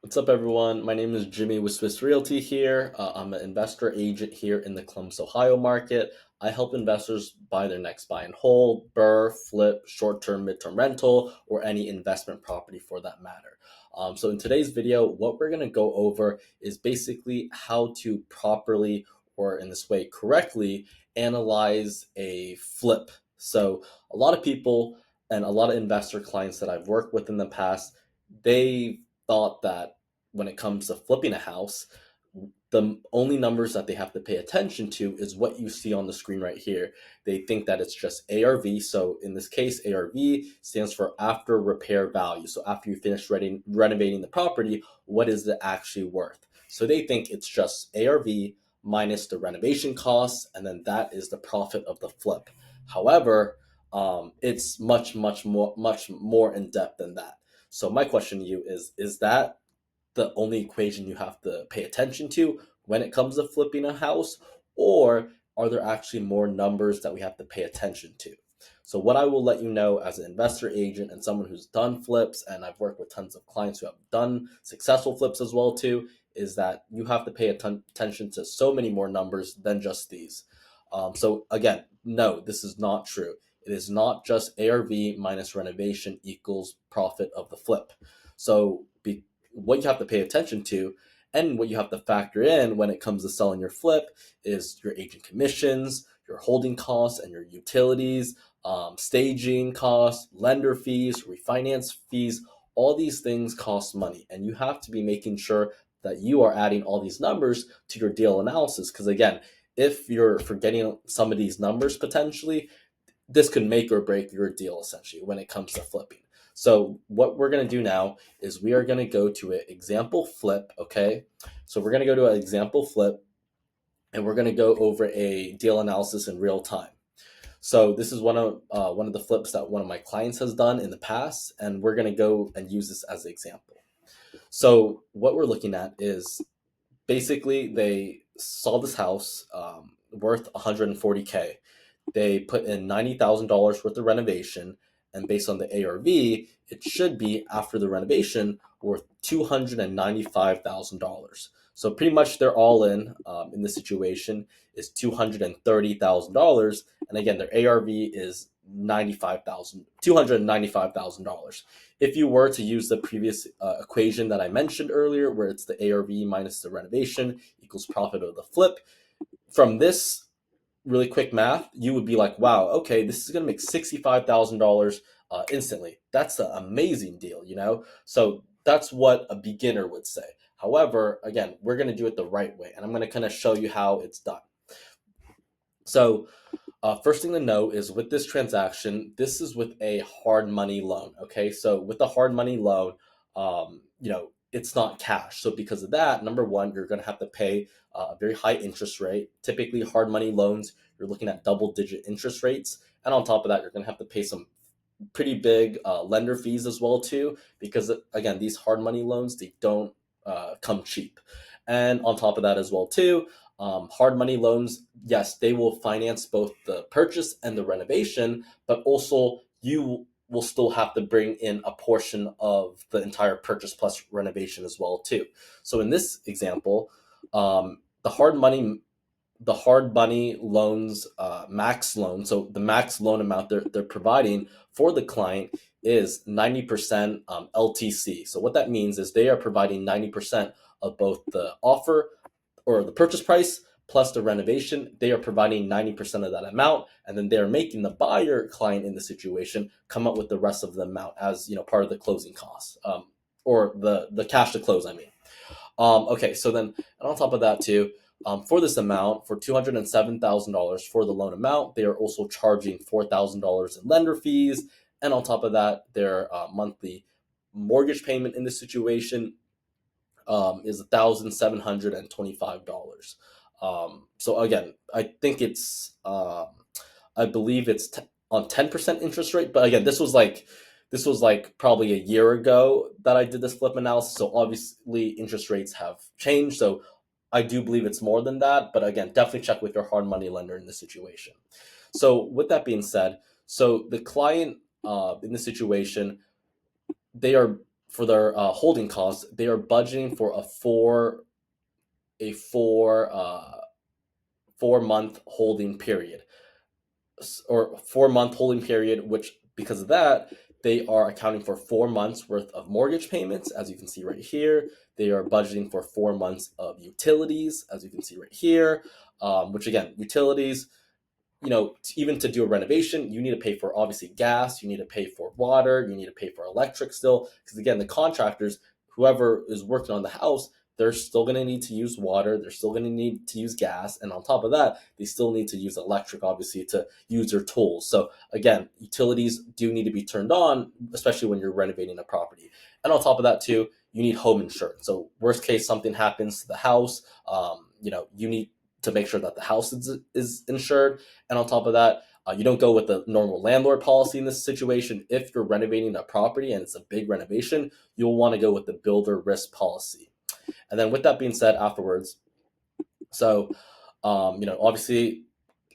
What's up, everyone? My name is Jimmy with Swiss Realty here. I'm an investor agent here in the Columbus, Ohio market. I help investors buy their next buy and hold, BRRRR, flip, short-term, midterm rental, or any investment property for that matter. So in today's video, what we're going to go over is basically how to properly, or in this way, correctly analyze a flip. So a lot of people and a lot of investor clients that I've worked with in the past, they thought that when it comes to flipping a house, the only numbers that they have to pay attention to is what you see on the screen right here. They think that it's just ARV. So in this case, ARV stands for after repair value. So after you finish renovating the property, what is it actually worth? So they think it's just ARV minus the renovation costs, and then that is the profit of the flip. However, it's much more in depth than that. So my question to you is that the only equation you have to pay attention to when it comes to flipping a house, or are there actually more numbers that we have to pay attention to? So what I will let you know as an investor agent and someone who's done flips, and I've worked with tons of clients who have done successful flips as well too, is that you have to pay attention to so many more numbers than just these. So again, no, this is not true. It is not just ARV minus renovation equals profit of the flip. So what you have to pay attention to and what you have to factor in when it comes to selling your flip is your agent commissions, your holding costs, and your utilities, staging costs, lender fees, refinance fees. All these things cost money, and you have to be making sure that you are adding all these numbers to your deal analysis. Because again, if you're forgetting some of these numbers potentially, this could make or break your deal essentially when it comes to flipping. So what we're going to do now is we are going to go to an example flip, okay? So we're going to go to an example flip, and we're going to go over a deal analysis in real time. So this is one of the flips that one of my clients has done in the past, and we're going to go and use this as an example. So what we're looking at is basically they saw this house worth 140K. They put in $90,000 worth of renovation, and based on the ARV, it should be after the renovation worth $295,000. So pretty much they're all in this situation is $230,000, and again their ARV is $295,000. If you were to use the previous equation that I mentioned earlier, where it's the ARV minus the renovation equals profit of the flip, from this really quick math, you would be like, wow, okay, this is going to make $65,000 instantly. That's an amazing deal, you know? So that's what a beginner would say. However, again, we're going to do it the right way, and I'm going to kind of show you how it's done. So first thing to know is with this transaction, this is with a hard money loan. Okay, so with a hard money loan, it's not cash. So because of that, number one, you're going to have to pay a very high interest rate. Typically, hard money loans, you're looking at double-digit interest rates, and on top of that, you're going to have to pay some pretty big lender fees as well too. Because again, these hard money loans, they don't come cheap, and on top of that as well too. Hard money loans, yes, they will finance both the purchase and the renovation, but also you will still have to bring in a portion of the entire purchase plus renovation as well too. So in this example, the hard money loans max loan. So the max loan amount they're providing for the client is 90% LTC. So what that means is they are providing 90% of both the offer or the purchase price plus the renovation. They are providing 90% of that amount, and then they're making the buyer client in the situation come up with the rest of the amount as part of the closing costs, or the cash to close. I mean, okay. So then, and on top of that too, for this amount, for $207,000 for the loan amount, they are also charging $4,000 in lender fees, and on top of that, their monthly mortgage payment in this situation is $1,725. So again, I think I believe it's on 10% interest rate. But again, this was like probably a year ago that I did this flip analysis. So obviously interest rates have changed. So I do believe it's more than that. But again, definitely check with your hard money lender in this situation. So with that being said, so the client in this situation, they are for their holding costs, they are budgeting for a 4 month holding period, or 4 month holding period, which because of that, they are accounting for 4 months worth of mortgage payments, as you can see right here. They are budgeting for 4 months of utilities, as you can see right here, which again, utilities, even to do a renovation, you need to pay for obviously gas, you need to pay for water, you need to pay for electric still, because again, the contractors, whoever is working on the house, they're still going to need to use water, they're still going to need to use gas, and on top of that, they still need to use electric, obviously, to use their tools. So again, utilities do need to be turned on, especially when you're renovating a property. And on top of that too, you need home insurance. So worst case, something happens to the house, you need to make sure that the house is insured. And on top of that, you don't go with the normal landlord policy in this situation. If you're renovating a property and it's a big renovation, you'll want to go with the builder risk policy. And then with that being said, afterwards, so obviously,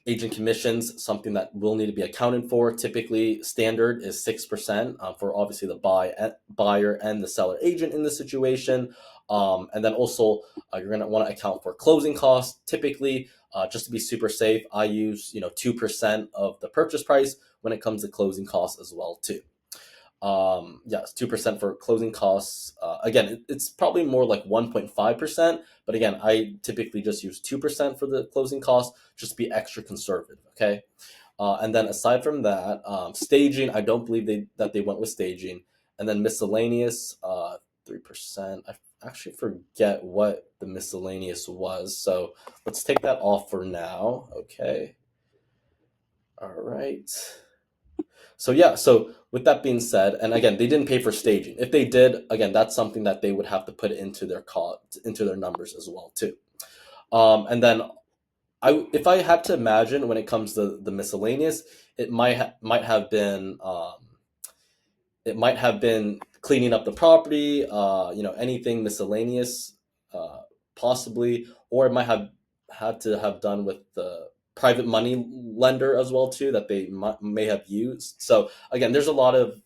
agent commissions, something that will need to be accounted for. Typically, standard is 6% for obviously the buyer and the seller agent in this situation. And then also, you're going to want to account for closing costs. Typically, just to be super safe, I use 2% of the purchase price when it comes to closing costs as well too. Yes, 2% for closing costs. Again, it's probably more like 1.5%, but again, I typically just use 2% for the closing costs, just to be extra conservative. Okay. And then aside from that, staging, I don't believe that they went with staging. And then miscellaneous, 3%. I actually forget what the miscellaneous was. So let's take that off for now. Okay. All right. So with that being said, and again, they didn't pay for staging. If they did, again, that's something that they would have to put into their numbers as well too. And then if I had to imagine, when it comes to the miscellaneous, it might have been cleaning up the property, anything miscellaneous, possibly, or it might have had to have done with the private money lender as well too, that they may have used. So again, there's a lot of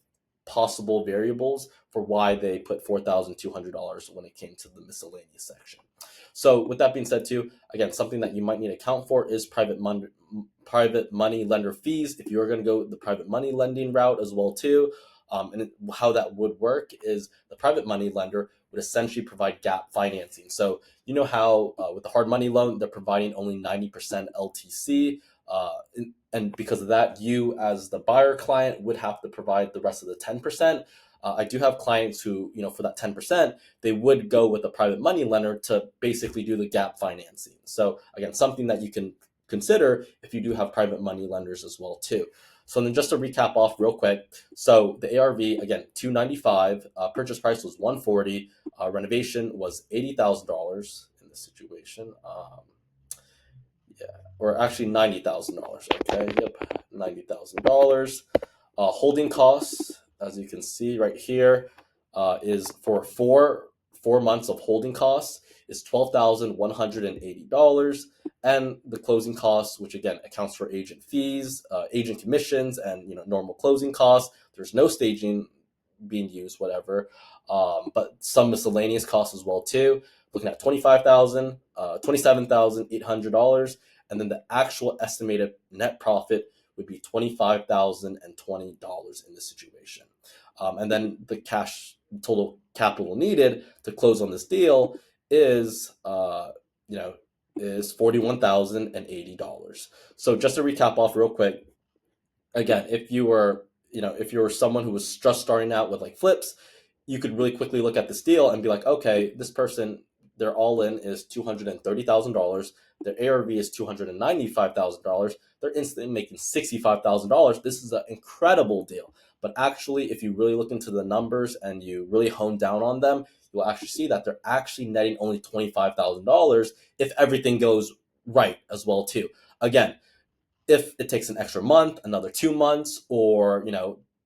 possible variables for why they put $4,200 when it came to the miscellaneous section. So with that being said too, again, something that you might need to account for is private money lender fees, if you're going to go the private money lending route as well too. And how that would work is the private money lender would essentially provide gap financing. So you know how with the hard money loan, they're providing only 90% LTC. And because of that, you as the buyer client would have to provide the rest of the 10%. I do have clients who, for that 10%, they would go with a private money lender to basically do the gap financing. So again, something that you can consider if you do have private money lenders as well too. So then just to recap off real quick. So the ARV, again, $295, purchase price was $140, renovation was $80,000 in this situation. Or actually $90,000. Okay, yep, $90,000. Holding costs, as you can see right here, is for four months of holding costs is $12,180, and the closing costs, which again accounts for agent fees, agent commissions, and normal closing costs. There's no staging being used, whatever, but some miscellaneous costs as well too. Looking at $27,800, and then the actual estimated net profit would be $25,020 in this situation. And then the total capital needed to close on this deal is $41,080. So just to recap off real quick, again, if you were someone who was just starting out with like flips, you could really quickly look at this deal and be like, okay, this person, their all-in is $230,000. Their ARV is $295,000. They're instantly making $65,000. This is an incredible deal. But actually, if you really look into the numbers and you really hone down on them, you'll actually see that they're actually netting only $25,000 if everything goes right as well too. Again, if it takes an extra month, another 2 months, or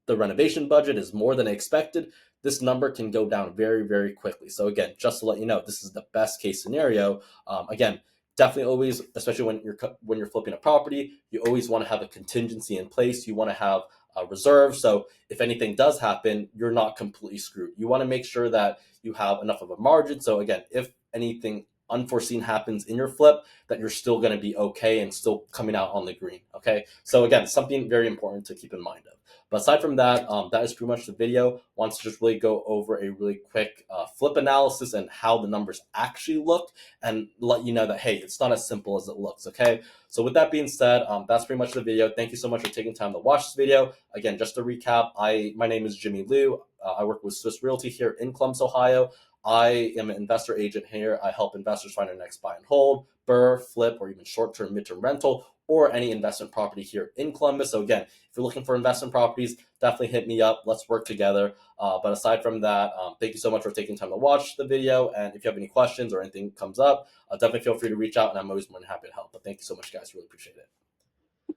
the renovation budget is more than expected, this number can go down very, very quickly. So again, just to let you know, this is the best case scenario. Again, definitely always, especially when you're flipping a property, you always want to have a contingency in place. You want to have reserve. So if anything does happen, you're not completely screwed. You want to make sure that you have enough of a margin. So again, if anything unforeseen happens in your flip, that you're still going to be okay and still coming out on the green. Okay. So again, something very important to keep in mind of. But aside from that, that is pretty much the video. Wants to just really go over a really quick flip analysis and how the numbers actually look, and let you know that, hey, it's not as simple as it looks. Okay. So with that being said, that's pretty much the video. Thank you so much for taking time to watch this video. Again, just to recap, my name is Jimmy Liu. I work with Swiss Realty here in Columbus, Ohio. I am an investor agent here. I help investors find their next buy and hold, BRRRR, flip, or even short-term, midterm rental, or any investment property here in Columbus. So again, if you're looking for investment properties, definitely hit me up. Let's work together. But aside from that, thank you so much for taking time to watch the video. And if you have any questions or anything comes up, definitely feel free to reach out, and I'm always more than happy to help. But thank you so much, guys. Really appreciate it.